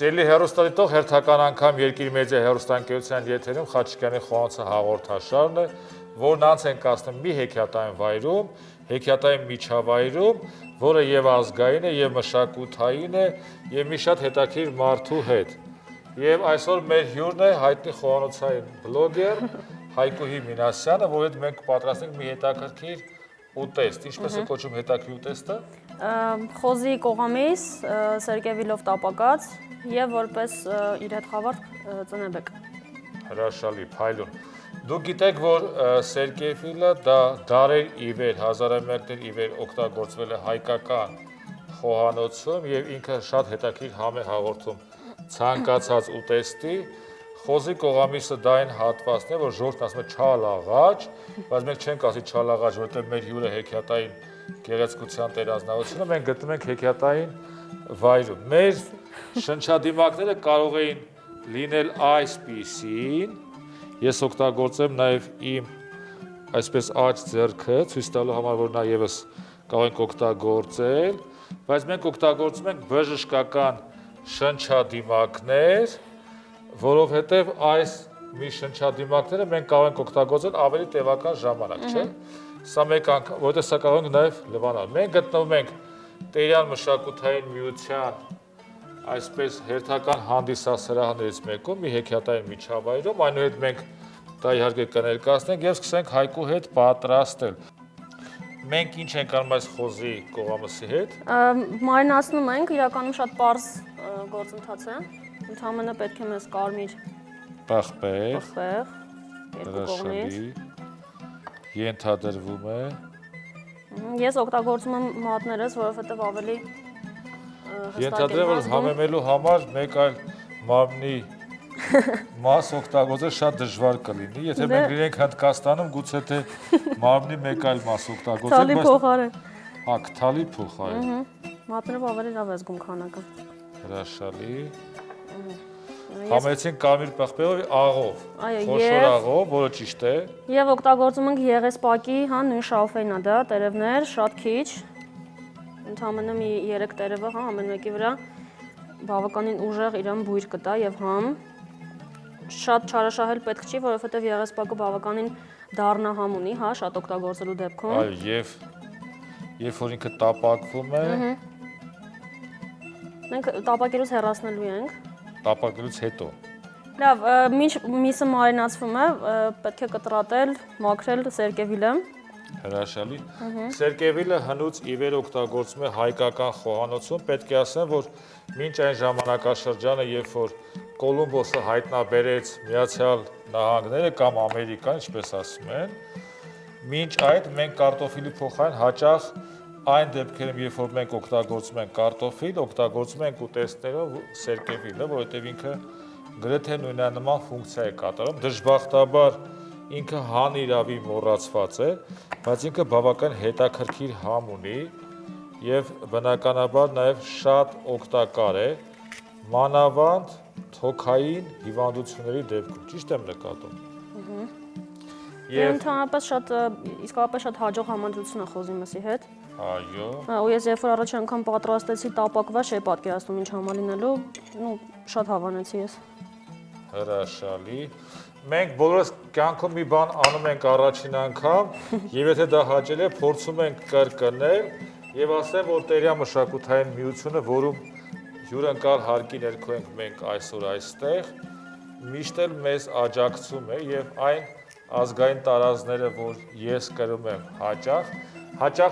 Սիրելի հեռուստադիտող, հերթական անգամ Երկիր մեդիա հեռուստաընկերության եթերում Խաչիկյանի խոհանոցը հաղորդաշարն է, որն անց են կացնում մի հեքիաթային վայրում, հեքիաթային միջավայրում, որը եւ ազգային է, եւ մշակութային է, եւ մի շատ հետաքրքիր մարդու հետ։ Եվ այսօր մեր հյուրն է հայտնի խոհանոցային բլոգեր Հայկուհի Մինասյանը, որ հետ մենք պատրաստենք մի հետաքրքիր ուտեստ։ Ինչպես է կոչվում հետաքրքիր ուտեստը։ Խոզի կողամիս, սերկևիլով տապակած եւ որպես իր հետ խավար ծնեբեկ։ Հրաշալի, փայլուն։ Դուք գիտեք, որ սերկևիլը դա դարեր ի վեր, հազարամյակներ ի վեր օգտագործվել է հայկական խոհանոցում եւ ինքը շատ հետաքրքիր համ է հաղորդում ցանկացած ուտեստի։ Խոզի կողամիսը դա այն հատվածն է, որ ժողովուրդն ասում է չալաղաջ, բայց մենք չենք ասի չալաղաջ, որովհետեւ մեր հյուրը հեքիաթային գեղեցկության տերազնավությունը մենք գտնում ենք հեքիաթային վայրում։ Մեր շնչադիմակները կարող էին լինել այսպիսին։ Ես օգտագործեմ նաև իմ այսպես աջ ձեռքը, ցույց տալու համար, որ նա եւս կարող ենք օգտագործել, բայց մենք օգտագործում ենք բժշկական շնչադիմակներ, որովհետեւ այս մի շնչադիմակները մենք կարող ենք օգտագործել ավելի տևական ժամանակ, չէ՞։ Սա մեկ անգամ, որովհետեւ սա կարող ենք նաև լվանալ։ Մենք գտնվում ենք Տերյան մշակութային միության այսպես հերթական հանդիսասրահներից մեկում, մի հեքիաթային միջավայրում, այնուհետ մենք դա իհարկե կներկայացնենք եւ սկսենք Հայկու հետ պատրաստել։ Մենք ինչ ենք անում այս խոզի կողամսի հետ։ Մարինացնում ենք, իրականում շատ պարզ գործընթաց է։ Ընդհանրապես պետք է մեզ կարմիր պղպեղ, երկու կողմից։ Ենթադրվում է։ Ես օգտագործում եմ մատներս, որովհետև ավելի Ենթադրեմ, որ համեմելու համար մեկ այլ մարմնի մաս օգտագործել շատ դժվար կլինի։ Եթե մենք լինենք Հնդկաստանում, գուցե թե մարմնի մեկ այլ մաս օգտագործենք, Թալի փոխարեն։ Հա, թալի փոխարեն։ Մատներով ավելի լավ է զգում քանակը։ Հրաշալի։ Համեցին կարմիր պղպեղով աղով, Այո, խոշոր աղով, որը ճիշտ է։ Եվ օգտագործում ենք եղեսպակի, հա, նույն շաուֆերն է դա, տերևներ, շատ քիչ։ Ընդհանրապես մի 3 տերևը, հա, ամեն մեկի վրա բավականին ուժեղ իրան բույր կտա եւ համ շատ չարաշահել պետք չի, որովհետեւ եղեսպակը բավականին դառնահամ ունի, հա, շատ օգտագործելու դեպքում։ Այո, եւ երբ որ ինքը տապակվում է, մենք տապակելուց հեռացնելու ենք։ տապակելուց հետո։ Լավ, մինչ միսը մարինացվում է, պետք է կտրատել, մաքրել սերկևիլը։ Հրաշալի։ Սերկևիլը հնուց ի վեր օգտագործվում է հայկական խոհանոցում, պետք է ասեմ, որ մինչ այն ժամանակաշրջանը, երբ որ Կոլումբոսը հայտնաբերեց Միացյալ Նահանգները կամ Ամերիկան, ինչպես ասում են, մինչ այդ մենք կարտոֆիլի փոխարեն հաճախ այն դեպքերում, երբ որ մենք օգտագործում ենք կարտոֆիլ, օգտագործում ենք ուտեստներով սերկևիլը, որովհետև ինքը գրեթե նույնանման ֆունկցիա է կատարում։ Դժբախտաբար ինքը հանիրավի մոռացված է, բայց ինքը բավական հետաքրքիր համ ունի եւ բնականաբար նաեւ շատ օգտակար է մանավանդ թոքային հիվանդությունների դեպքում, ճիշտ եմ նկատում։ Եվ ընդհանրապես շատ իսկապես շատ հաջող համադրություն է խոզի մսի հետ։ Այո։ Ու ես երբ որ առաջ անգամ պատրաստեցի տապակված, չէի պատկերացնում ինչ համալինելու, ու շատ հավանեցի ես։ Հրաշալի։ Մենք բոլորս կյանքում մի բան անում ենք առաջին անգամ, եւ եթե դա հաճել է, փորձում ենք կրկնել եւ ասեմ, որ Տերյան մշակութային միությունը, որում հյուրընկալ հարկի ներքո ենք մենք այսօր այստեղ, միշտ էլ մեզ աջակցում է եւ այն ազգային տարազները, որ ես կրում եմ հաճախ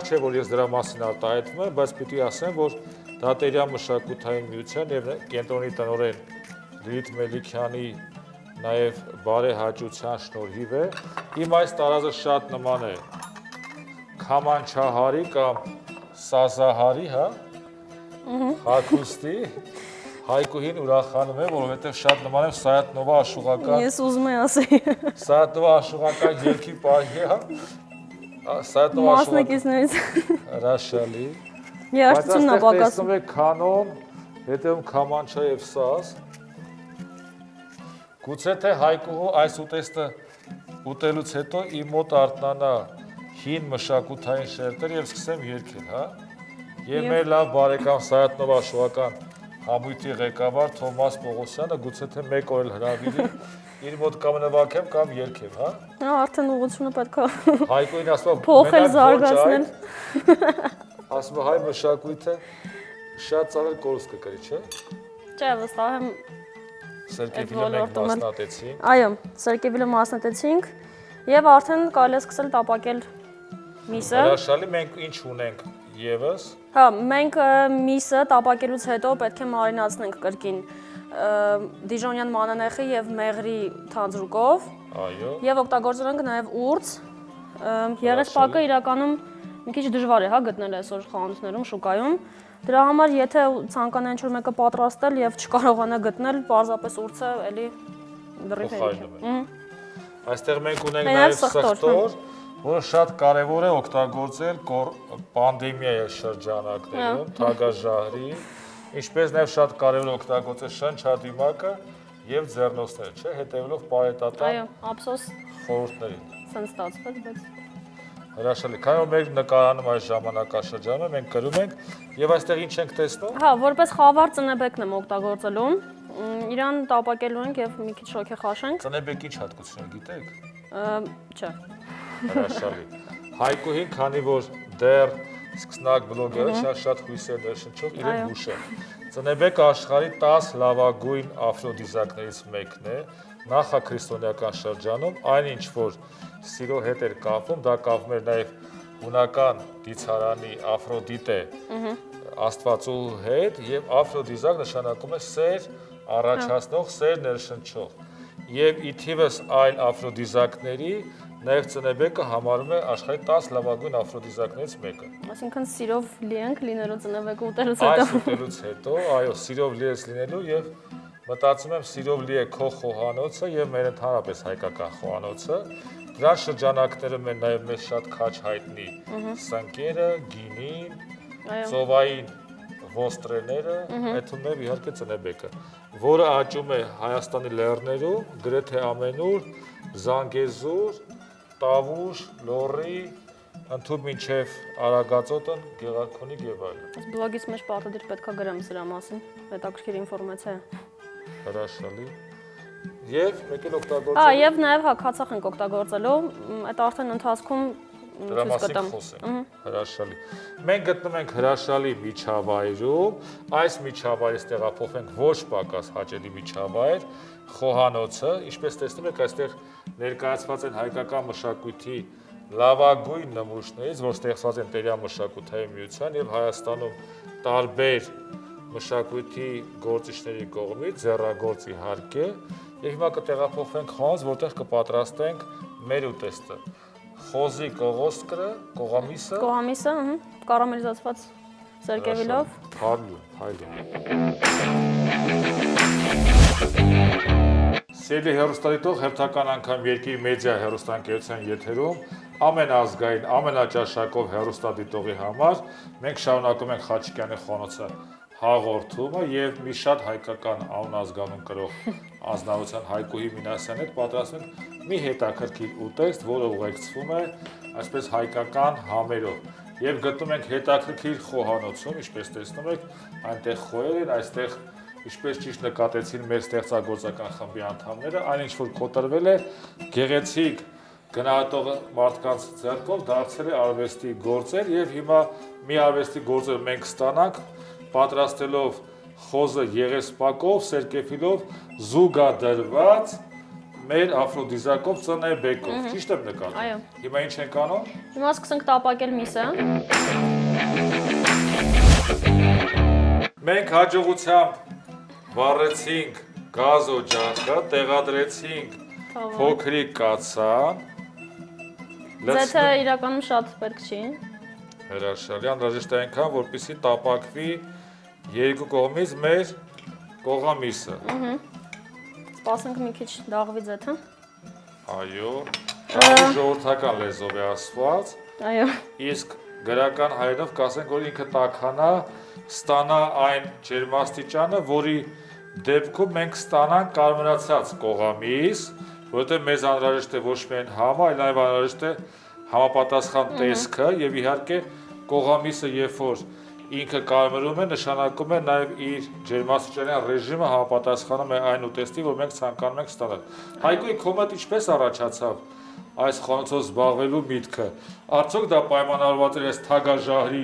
չէ, որ ես դրա մասին արտահայտվում եմ, բայց պիտի ասեմ, որ դա Տերյան մշակութային միության եւ կենտրոնի տնօրեն Լիլիթ Մելիքյանի նաև բարեհաճության շնորհիվ է։ Իմ այս տարազը շատ նման է Քամանչահարի կամ Սազահարի, հա։ Հագուստի Հայկուհին ուրախանում է, որովհետև շատ նման է Սայաթնովա աշուղական։ Ես ուզում եմ ասեի։ Սայաթնովա աշուղական երկի պահի, հա։ Սայաթնովա Մասնակիցներից։ Հրաշալի։ Երաժշտությունն է պակասում։ Տեսնում եք կանոն, հետևում Քամանչա եւ Սազ։ Գուցե թե Հայկուհու այս ուտեստը ուտելուց հետո իմ մոտ արթնանա հին մշակութային շերտեր եւ սկսեմ երգել, հա։ Եվ մեր լավ բարեկամ Սայաթնովա աշուղական համույթի ղեկավար Թոմաս Պողոսյանը գուցե թե մեկ օր էլ հրավիրի իր մոտ կամ նվագեմ կամ երգեմ, հա։ Նա արդեն ուղղությունը պետք է Հայկոին ասում է փոխել, զարգացնել։ Ասում է հայ մշակույթը շատ ծանր կորուս կկրի, չէ։ Չէ, վստահ եմ Սերկևիլը մենք մասնատեցինք։ Այո, Սերկևիլը մասնատեցինք եւ արդեն կարելի է սկսել տապակել միսը։ Հրաշալի, մենք ինչ ունենք եւս։ Հա, մենք միսը տապակելուց հետո պետք է մարինացնենք կրկին դիժոնյան մանանեխի եւ մեղրի թանձրուկով։ Այո։ Եվ օգտագործել ենք նաեւ ուրց։ Եղեսպակը իրականում մի քիչ դժվար է, հա, գտնել այսօր խանութներում, շուկայում։ Դրա համար եթե ցանկանա ինչ-որ մեկը պատրաստել եւ չկարողանա գտնել, պարզապես ուրցը էլի դրիվ է։ Այստեղ մենք ունենք նաեւ սխտոր, որը շատ կարեւոր է օգտագործել պանդեմիայի շրջանակներում, թագաժահրի, ինչպես նաեւ շատ կարեւոր է օգտագործել շնչադիմակը եւ ձեռնոցները, չէ, հետեւելով պարետատան։ Այո, ափսոս խորհուրդներին։ սենց ստացվեց, բայց Հրաշալի, քանի որ մեր նկարանում այս ժամանակաշրջանում մենք կրում ենք եւ այստեղ ինչ ենք տեսնում։ Հա, որպես խավար ծնեբեկն եմ օգտագործելու։ Իրան տապակելու ենք եւ մի քիչ շոքե խաշենք։ Ծնեբեկի ինչ հատկություններ գիտեք։ Չէ։ Հրաշալի։ Հայկուհին, քանի որ դեռ սկսնակ բլոգերը շատ հույսեր ներշնչող իրեն հուշել։ Ծնեբեկը աշխարհի 10 լավագույն աֆրոդիզակներից մեկն է։ Նախաքրիստոնեական շրջանում այնինչ որ սիրո հետ էր կապվում, դա կապվում էր նաև հունական դիցարանի Աֆրոդիտե աստվածու հետ եւ Աֆրոդիզակ նշանակում է սեր առաջացնող, սեր ներշնչող։ Եվ ի թիվս այլ աֆրոդիզակների նաև ծնեբեկը համարվում է աշխարհի 10 լավագույն աֆրոդիզակներից մեկը։ Այսինքն սիրով լի ենք լինելու ծնեբեկը ուտելուց հետո։ Այս ուտելուց հետո, այո, սիրով լի ես լինելու եւ մտածում եմ սիրով լի է քո խոհանոցը եւ մեր ընդհանրապես հայկական խոհանոցը։ Դրա շրջանակներում են նաև մեզ շատ քաչ հայտնի սնկերը, գինին, ծովային ոստրեները, այդում նաև իհարկե ծնեբեկը, որը աճում է Հայաստանի լեռներում, գրեթե ամենուր, Զանգեզուր, Տավուշ, Լոռի, ընդհուպ մինչև Արագածոտն, Գեղարքունիք եւ այլն։ Այս բլոգից մեջ պարտադիր պետքա գրեմ սրա մասին, հետաքրքիր ինֆորմացիա է։ Հրաշալի։ Եվ մեկ էլ օգտագործել։ Հա, եւ նաեւ հա քացախ ենք օգտագործելու, այդ արդեն ընթացքում դրա մասին խոսենք։ Հրաշալի։ Մենք գտնում ենք հրաշալի միջավայրում, այս միջավայրից տեղափոխվենք ոչ պակաս հաճելի միջավայր, խոհանոցը, ինչպես տեսնում եք, այստեղ ներկայացված են հայկական մշակույթի լավագույն նմուշներից, որ ստեղծված են Տերյան մշակութային միության եւ Հայաստանում տարբեր մշակույթի գործիչների կողմից, ձեռագործ իհարկե, եւ հիմա կտեղափոխվենք խոհանոց, որտեղ կպատրաստենք մեր ուտեստը։ Խոզի կողոսկրը, կողամիսը, կարամելիզացված սերկևիլով։ Սիրելի հեռուստադիտող, հերթական անգամ Երկիր մեդիա հեռուստաընկերության եթերում ամենազգային, ամենաճաշակով հեռուստադիտողի համար մենք շարունակում ենք Խաչիկյանի խոհանոցը հաղորդումը եւ մի շատ հայկական անազգանուն կրող անձնարարության Հայկուհի Մինասյանի հետ պատրաստում ենք մի հետաքրքիր ուտեստ, որը ուղեկցվում է այսպես հայկական համերով եւ գտնում ենք հետաքրքիր խոհանոցում, ինչպես տեսնում եք, այնտեղ խոհեր են, այստեղ ինչպես ճիշտ նկատեցին մեր ստեղծագործական խմբի անդամները, այն ինչ որ կոտրվել է գեղեցիկ գնահատող մարդկանց ձեռքով դարձել է արվեստի գործեր եւ հիմա մի արվեստի գործեր մենք ստանանք պատրաստելով խոզը եղեսպակով, սերկեֆիլով զուգադրված մեր աֆրոդիզակով ծնեբեկով, ճիշտ եմ նկատում։ Այո։ Հիմա ինչ ենք անում։ Հիմա սկսենք տապակել միսը։ Մենք հաջողությամբ վառեցինք գազ օջախը, տեղադրեցինք փոքրիկ կացան։ Ձեթը իրականում շատ պետք չի։ Հրաշալի, անհրաժեշտ է այնքան, որպեսզի տապակվի երկու կողմից մեր կողամիսը։ Սպասենք մի քիչ դաղվի ձեթը։ Այո, շատ ժողովրդական լեզվով է ասված։ Այո։ Իսկ գրական հայերով կասենք, որ ինքը տաքանա, ստանա այն ջերմաստիճանը, որի դեպքում մենք ստանանք կարմրացած կողամիս, որովհետև մեզ անհրաժեշտ է ոչ միայն համը, այլ նաև անհրաժեշտ է համապատասխան տեսքը եւ իհարկե կողամիսը երբ որ ինքը կարմրում է, նշանակում է նաև իր ջերմաստիճանյան ռեժիմը համապատասխանում է այն ուտեստին, որ մենք ցանկանում ենք ստանալ։ Հայկոյի քո մոտ ինչպես առաջացավ այս խոհանոցով զբաղվելու միտքը։ Արդյոք դա պայմանավորված էր այս թագաժահրի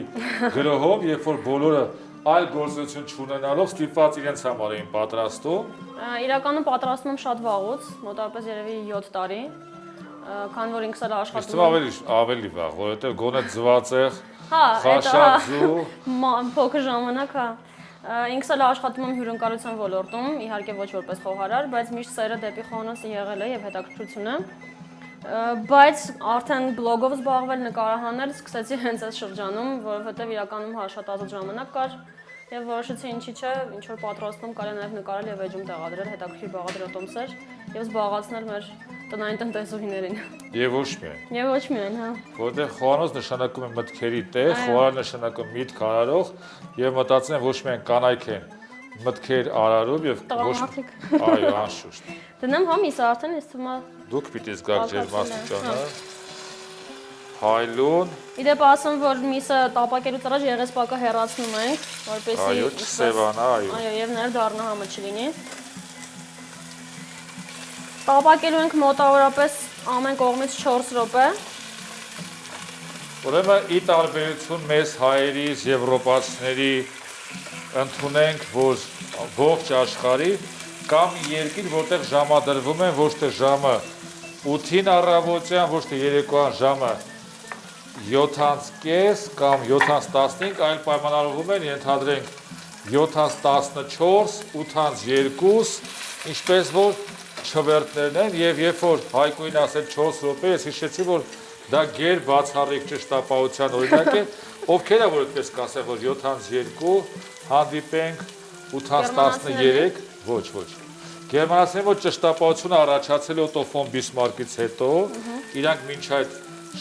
գրոհով, երբ որ բոլորը այլ գործունեություն չունենալով ստիպված իրենց համար էին պատրաստում։ Իրականում պատրաստում եմ շատ վաղուց, մոտավորապես երևի 7 տարի, քանի որ ինքս էլ աշխատում եմ ավելի վաղ, որովհետև գոնե ձվածեղ, հա, խաշածու, փոքր ժամանակ, հա։ Ինքս էլ աշխատում եմ հյուրընկալության ոլորտում, իհարկե ոչ որպես խոհարար, բայց միշտ սերը դեպի խոհանոցը եղել է եւ հետաքրքրությունը։ Բայց արդեն բլոգով զբաղվել, նկարահանել սկսեցի հենց այս շրջանում, որովհետև իրականում շատ ազատ ժամանակ կար եւ որոշեցի ինչի՞ չէ, ինչ որ պատրաստում կարելի նաեւ նկարել եւ էջում տեղադրել հետաքրքիր բաղադրատոմսեր եւ զբաղացնել մեր տնային տնտեսուհիներին։ Եվ ոչ միայն։ Եվ ոչ միայն, հա։ Որտեղ խոհանոց նշանակում է մտքերի տեղ, խոհարար նշանակում միտք արարող եւ մտածում եմ ոչ միայն կանայք են մտքեր արարում եւ ոչ այո, անշուշտ։ Դնեմ հա միսը արդեն ինձ թվում է Դուք պիտի զգաք ջերմաստիճանը։ Փայլուն։ Իդեպ ասեմ, որ միսը տապակելուց առաջ եղեսպակը հեռացնում ենք, որպեսզի այո, չսևանա, այո։ Այո, եւ նաև դառնա համը չլինի։ Տապակելու ենք մոտավորապես ամեն կողմից 4 րոպե։ Ուրեմն ի տարբերություն մեզ հայերից, եվրոպացիների ընդունենք, որ ողջ աշխարհի կամ երկիր, որտեղ ժամադրվում են ոչ թե ժամը 8-ին առավոտյան, ոչ թե երեկոյան ժամը 7:30 կամ 7:15, այլ պայմանավորվում են, ենթադրենք 7:14, 8:02, ինչպես որ չվերթներն են, եւ երբ որ Հայկույն ասել 4 րոպե, ես հիշեցի, որ դա գեր բացառիկ ճշտապահության օրինակ է, ովքեր է որ այդպես կասեն, որ 7:02 հանդիպենք 8:13, ոչ։ Գերմանացիները որ ճշտապահությունը առաջացել է Օտո ֆոն Բիսմարկից հետո, իրանք մինչ այդ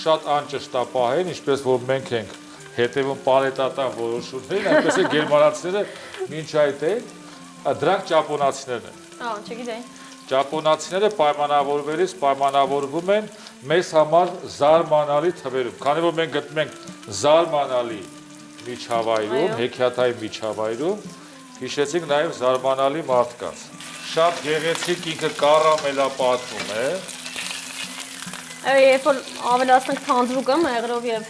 շատ անճշտապահ են, ինչպես որ մենք ենք հետևում պարետատան որոշումներին, այնպես է գերմանացիները մինչ այդ են, դրանք ճապոնացիներն են։ Ահա, չգիտեի։ Ճապոնացիները պայմանավորվում են մեզ համար զարմանալի թվերում, քանի որ մենք գտնում ենք զարմանալի միջավայրում, հեքիաթային միջավայրում, հիշեցինք նաև զարմանալի մարդկանց։ Շատ գեղեցիկ ինքը կարամելապատվում է։ Երբ որ ավելացնենք թանձրուկը մեղրով եւ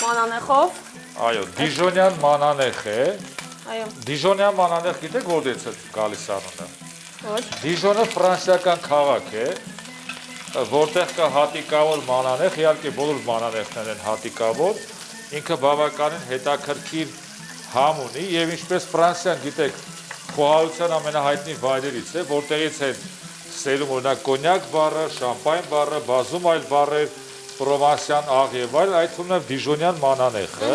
մանանեխով։ Այո, դիժոնյան մանանեխ է։ Այո։ Դիժոնյան մանանեխ գիտեք որտեղից է գալիս անունը։ Ոչ։ Դիժոնը ֆրանսիական քաղաք է, որտեղ կա հատիկավոր մանանեխ, իհարկե բոլոր մանանեխներն են հատիկավոր, ինքը բավականին հետաքրքիր համ ունի եւ ինչպես Ֆրանսիան գիտեք, խոհարարության ամենահայտնի վայրերից է, որտեղից են սերում օրինակ կոնյակ բառը, շամպայն բառը, բազում այլ բառեր, պրովանսյան աղ եւ այլ, այդ թվում է դիժոնյան մանանեխը,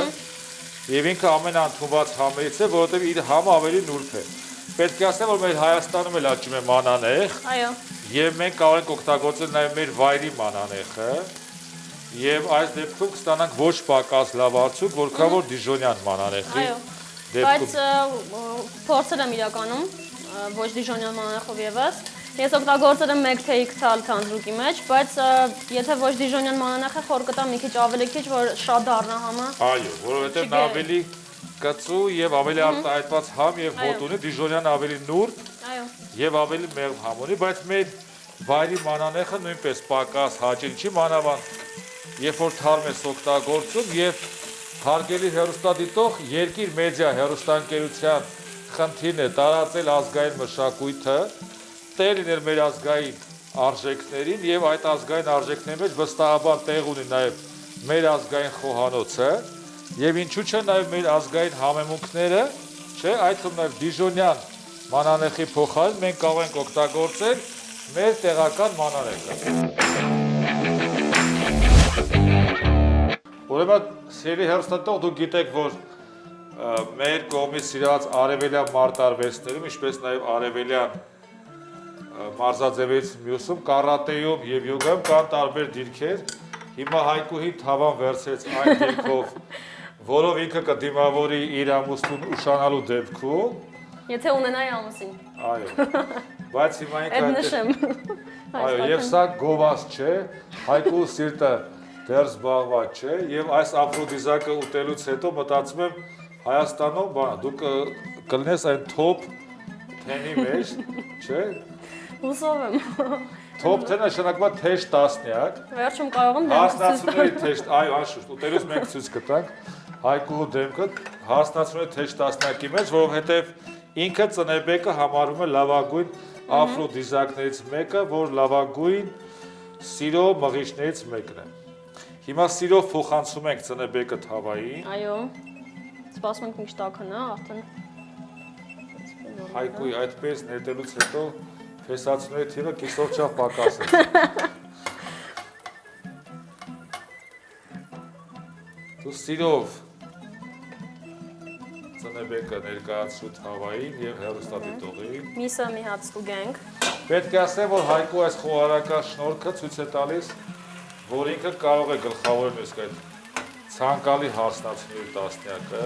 եւ ինքը ամենաընդունված համերից է, որովհետեւ իր համը ավելի նուրբ է։ Պետք է ասեմ, որ մեր Հայաստանում էլ աճում է մանանեխ, Այո։ եւ մենք կարող ենք օգտագործել նաեւ մեր վայրի մանանեխը, եւ այս դեպքում կստանանք ոչ պակաս լավ արդյունք, որքան որ դիժոնյան մանանեխի Բայց փորձել եմ իրականում ոչ դիժոնյան մանանեխով եւս։ Ես օգտագործել եմ 1 թեյ քթալ թանձրուկի մեջ, բայց եթե ոչ դիժոնյան մանանեխը խոր կտա մի քիչ ավելի քիչ, որ շատ դառնա համը։ Այո, որովհետեւ նա ավելի կծու եւ ավելի արտահայտված համ եւ հոտ ունի, դիժոնյան ավելի նուրբ եւ ավելի մեղմ համ ունի, բայց մեր վայրի մանանեխը նույնպես պակաս հաճելի չի, մանավանդ երբ որ թարմ ես օգտագործում եւ հարգելի հեռուստադիտող երկիր մեդիա հեռուստաընկերության խնդիրն է տարածել ազգային մշակույթը, տեղ լինել մեր ազգային արժեքներին եւ այդ ազգային արժեքների մեջ վստահաբար տեղ ունի նաեւ մեր ազգային խոհանոցը եւ ինչու՞ չէ նաեւ մեր ազգային համեմունքները, չէ, այդ թվում նաեւ դիժոնյան մանանեխի փոխարեն մենք կարող ենք օգտագործել մեր տեղական մանանեխը։ Ուրեմն սիրելի հեռուստադիտող, դուք գիտեք, որ մեր կողմից սիրած արևելյան մարտարվեստներում, ինչպես նաև արևելյան մարզաձևերից մյուսում, կարատեում եւ յոգայում կան տարբեր դիրքեր։ Հիմա Հայկուհին թավան վերցրեց այն դիրքով, որով ինքը կդիմավորի իր ամուսնուն ուշանալու դեպքում։ Եթե ունենայի ամուսին։ Այո։ Բայց հիմա ինքը Այդ նշեմ։ Այո, եւ սա գովաս չէ, Հայկու սիրտը դեռ զբաղված չէ եւ այս աֆրոդիզակը ուտելուց հետո մտածում եմ Հայաստանում բանա դու կլինես այն top 10-ի մեջ, չէ՞։ Հուսով եմ։ Top 10-ը նշանակում է թեժ տասնյակ։ Վերջում կարող եմ Հասնացուների թեժ, այո, անշուշտ, ուտելուց մենք ցույց կտանք Հայկուհու դեմքը հասնացուների թեժ տասնյակի մեջ, որովհետև ինքը Ծնեբեկը համարում է լավագույն աֆրոդիզակներից մեկը, որ լավագույն սիրո մղիչներից մեկն է։ Հիմա սիրով փոխանցում ենք Ծնեբեկը թավային։ Այո։ Սպասում ենք մի շտակնա, արդեն։ Հայկուի այդպես նետելուց հետո փեսացուների թիվը կիսով չափ պակաս է։ Դու սիրով Ծնեբեկը ներկայացրու թավային եւ հեռուստադիտողին։ Միսը մի հատ ստուգենք։ Պետք է ասեմ, որ Հայկու այս խոհարական շնորհքը ցույց է տալիս, որ ինքը կարող է գլխավորել իսկ այդ ցանկալի հասնացների տասնյակը։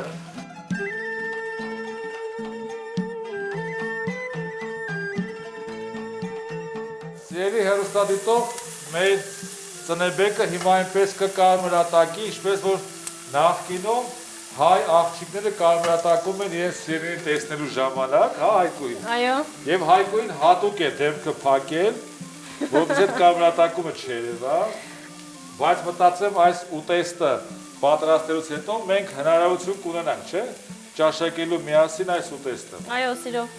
Սիրելի հեռուստադիտող, մեր Ծնեբեկը հիմա այնպես կկարմրատակի, ինչպես որ նախկինում հայ աղջիկները կարմրատակում են իրենց սիրելին տեսնելու ժամանակ, հա Հայկուին։ Այո։ Եվ Հայկուին հատուկ է դեմքը փակել, որպես այդ կարմրատակումը չերևա, բայց մտածեմ այս ուտեստը պատրաստելուց հետո մենք հնարավորություն կունենանք, չէ՞, ճաշակելու միասին այս ուտեստը։ Այո, սիրով։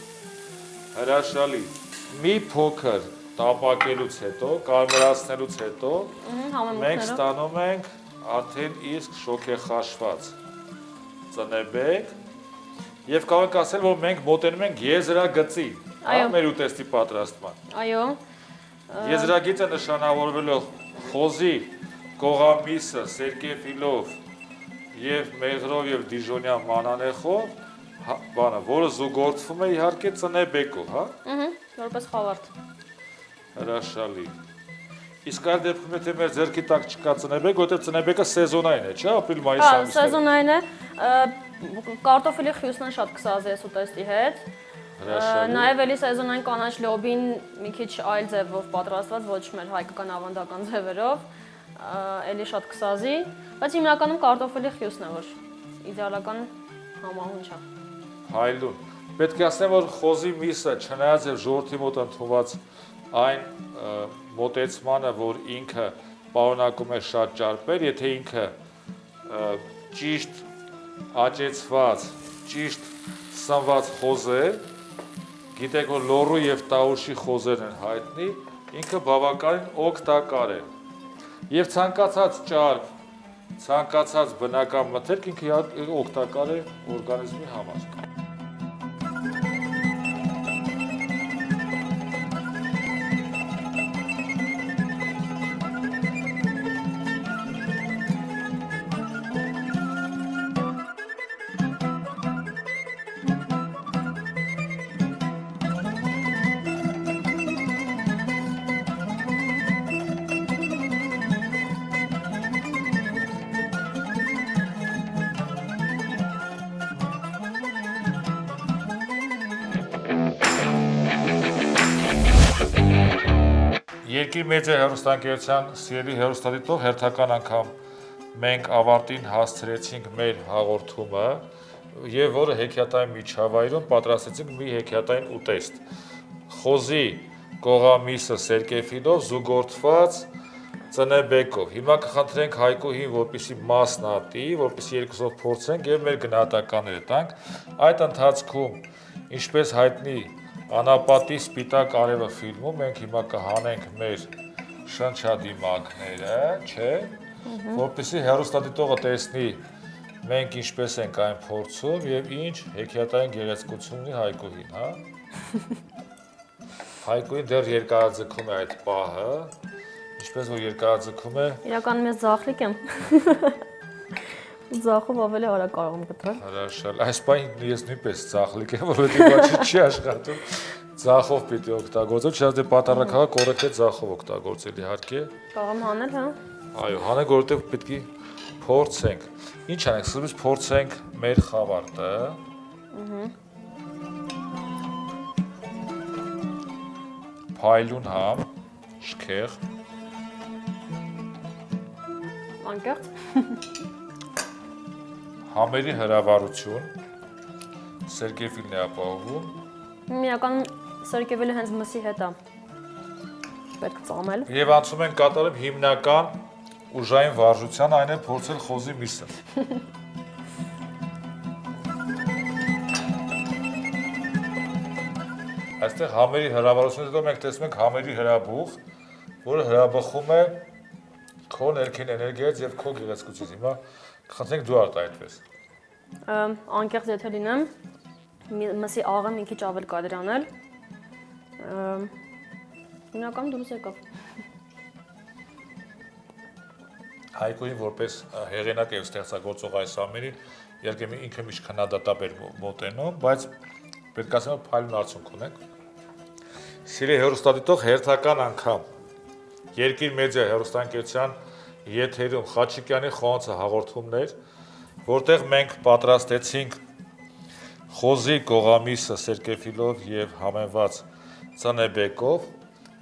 Հրաշալի։ Մի փոքր տապակելուց հետո, կարմրացնելուց հետո մենք ստանում ենք արդեն իսկ շոքեխաշված ծնեբեք եւ կարող ենք ասել, որ մենք մոտենում ենք եզրագծի, հա, մեր ուտեստի պատրաստման։ Այո։ Եզրագիծը նշանավորվելու խոզի կողամիսը, սերկեֆիլով եւ մեղրով եւ դիժոնյան մանանեխով, բանը, որը զուգորդվում է իհարկե ծնեբեկով, հա։ Որպես խավարդ։ Հրաշալի։ Իսկ այդ դեպքում եթե մեր ձեռքի տակ չկա ծնեբեք, որտեղ ծնեբեկը սեզոնային է, չէ՞, ապրիլ-մայիս ամիսները։ Հա, սեզոնային է։ Կարտոֆիլի խյուսն է շատ կսազի այս ուտեստի հետ։ Հրաշալի։ Նաև էլի սեզոնային կանաչ լոբին մի քիչ այլ ձևով պատրաստված, ոչ մեր հայկական ավանդական ձևերով, էլի շատ կսազի, բայց հիմնականում կարտոֆիլի խյուսն է, որ իդեալական համահունչ է։ Հայլուն։ Պետք է ասեմ, որ խոզի միսը չնայած եւ ժողովրդի մոտ ընդունված այն մոտեցմանը, որ ինքը պարունակում է շատ ճարպեր, եթե ինքը ճիշտ աճեցված, ճիշտ սնված խոզ է, գիտեք, որ լոռու եւ տաուշի խոզերն են հայտնի, ինքը բավականին օգտակար է։ Եվ ցանկացած ճարպ, ցանկացած բնական մթերք ինքը օգտակար է օրգանիզմի համար։ Երկիր մեծը հեռուստաընկերության սիրելի հեռուստադիտող, հերթական անգամ մենք ավարտին հասցրեցինք մեր հաղորդումը եւ որը հեքիաթային միջավայրում պատրաստեցինք մի հեքիաթային ուտեստ։ Խոզի կողամիսը սերկեֆիլով զուգորդված ծնեբեկով։ Հիմա կխնդրենք Հայկուհին, որպեսզի մասնատի, որպեսզի երկուսով փորձենք եւ մեր գնահատականները տանք։ Այդ ընթացքում, ինչպես հայտնի Անապատի սպիտակ արևը ֆիլմում մենք հիմա կհանենք մեր շնչադիմակները, չէ՞, որպեսզի հեռուստադիտողը տեսնի մենք ինչպես ենք այն փորձում եւ ինչ հեքիաթային գեղեցկություն ունի Հայկուհին, հա։ Հայկուհին դեռ երկարաձգում է այդ պահը, ինչպես որ երկարաձգում է։ Իրականում ես ձախլիկ եմ։ Ձախով ավելի արագ կարող եմ գտնել։ Հրաշալի։ Այս պահին ես նույնպես ձախլիկ եմ, որովհետեւ բաճի չի աշխատում։ Ձախով պիտի օգտագործել, չնայած դե պատառաքաղը կոռեկտ է ձախով օգտագործել իհարկե։ Կարող եմ հանել, հա։ Այո, հանենք, որովհետեւ պետք է փորձենք։ Ինչ անենք, սկզբից փորձենք մեր խավարտը։ Փայլուն համ, շքեղ։ Անկեղծ։ Համերի հրավառություն Սերկևիլն է ապահովում։ Իրականում սերկևիլը հենց մսի հետ է պետք ծամել։ Եվ անցում են կատարում հիմնական ուժային վարժության, այն է փորձել խոզի միսը։ Այստեղ համերի հրավառությունից հետո մենք տեսնում ենք համերի հրաբուխ, որը հրաբխում է քո ներքին էներգիայից եւ քո գեղեցկությունից։ Հիմա կխնդրենք դու արտահայտվես։ Անկեղծ եթե լինեմ, մսի աղը մի քիչ ավել կարելի անել։ Հիմնականում դուրս եկավ։ Հայկոյին որպես հեղինակ եւ ստեղծագործող այս ամենին իհարկե ինքը միշտ քննադատապ էր մոտենում, բայց պետք է ասեմ փայլուն արդյունք ունենք։ Սիրելի հեռուստադիտող, հերթական անգամ Երկիր մեդիա հեռուստաընկերության եթերում Խաչիկյանի խոհանոցը հաղորդումներ, որտեղ մենք պատրաստեցինք խոզի կողամիսը սերկևիլով եւ համեմված ծնեբեկով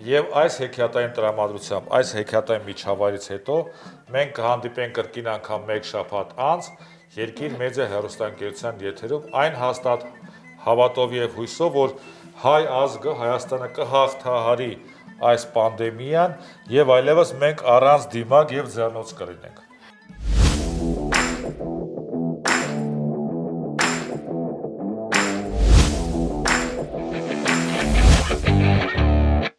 եւ այս հեքիաթային տրամադրությամբ, այս հեքիաթային միջավայրից հետո մենք կհանդիպենք կրկին անգամ մեկ շաբաթ անց Երկիր մեդիա հեռուստաընկերության եթերում այն հաստատ հավատով եւ հույսով, որ հայ ազգը Հայաստանը կհաղթահարի այս պանդեմիան եւ այլևս մենք առանց դիմակ եւ ձեռնոց կլինենք։